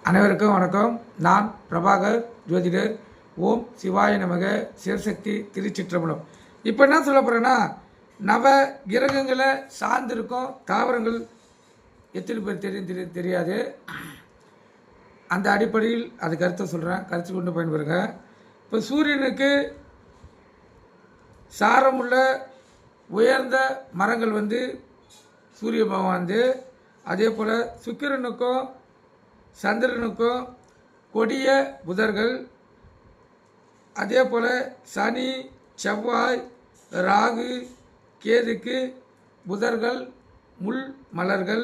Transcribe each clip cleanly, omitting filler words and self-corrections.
அனைவருக்கும் வணக்கம். நான் பிரபாகர் ஜோதிடர். ஓம் சிவாய நமக. சிவசக்தி திருச்சிற்றம்பலம். இப்போ என்ன சொல்ல போகிறேன்னா, நவ கிரகங்களை சார்ந்திருக்கும் தாவரங்கள் எத்தனை பேர் தெரியாது. அந்த அடிப்படையில் அது கருத்தை சொல்கிறேன், கருத்து கொண்டு பயன்பெறுங்க. இப்போ சூரியனுக்கு சாரமுள்ள உயர்ந்த மரங்கள் சூரிய பகவான். அதே போல் சுக்கிரனுக்கும் சந்திரனுக்கும் கொடிய புதர்கள். அதே போல் சனி, செவ்வாய், ராகு, கேதுக்கு புதர்கள் முள் மலர்கள்.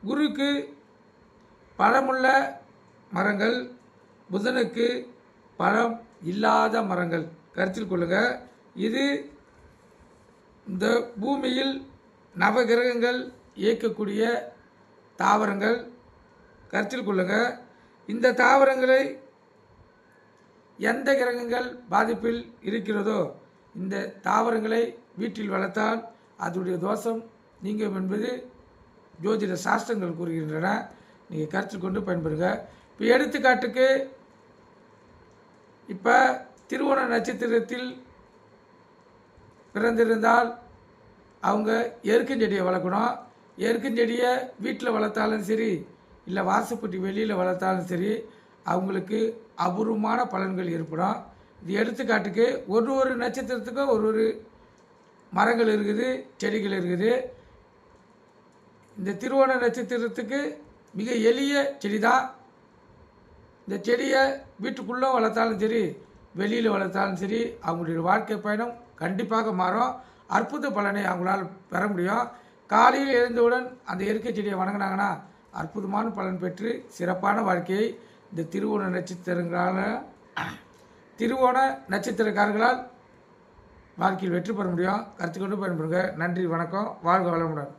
குருக்கு பழமுள்ள மரங்கள், புதனுக்கு பழம் இல்லாத மரங்கள். கருத்தில் கொள்ளுங்க. இது இந்த பூமியில் நவகிரகங்கள் இயக்கக்கூடிய தாவரங்கள். கருத்தில் கொள்ளுங்க. இந்த தாவரங்களை எந்த கிரகங்கள் பாதிப்பில் இருக்கிறதோ இந்த தாவரங்களை வீட்டில் வளர்த்தால் அதனுடைய தோஷம் நீங்கும் என்பது ஜோதிட சாஸ்திரங்கள் கூறுகின்றன. நீங்கள் கருத்தில் கொண்டு பயன்படுங்க. இப்போ எடுத்துக்காட்டுக்கு, இப்போ திருவோண நட்சத்திரத்தில் பிறந்திருந்தால் அவங்க எருக்கஞ்செடியை வளர்க்கணும். எருக்கஞ்செடியை வீட்டில் வளர்த்தாலும் சரி, இல்லை வாசப்பட்டி வெளியில் வளர்த்தாலும் சரி, அவங்களுக்கு அபூர்வமான பலன்கள் ஏற்படும். இது எடுத்துக்காட்டுக்கு ஒரு நட்சத்திரத்துக்கும் ஒரு மரங்கள் இருக்குது, செடிகள் இருக்குது. இந்த திருவோண நட்சத்திரத்துக்கு மிக எளிய செடி தான். இந்த செடியை வீட்டுக்குள்ளே வளர்த்தாலும் சரி, வெளியில் வளர்த்தாலும் சரி, அவங்களுடைய வாழ்க்கை பயணம் கண்டிப்பாக மாறும். அற்புத பலனை அவங்களால் பெற முடியும். காலையில் எழுந்தவுடன் அந்த இயற்கை செடியை வணங்கினாங்கன்னா அற்புதமான பலன் பெற்று சிறப்பான வாழ்க்கையை இந்த திருவோண நட்சத்திரக்காரர்களால் வாழ்க்கையில் வெற்றி பெற முடியும். கருத்து கொண்டு பயன்படுங்க. நன்றி, வணக்கம். வாழ்க வளமுடன்.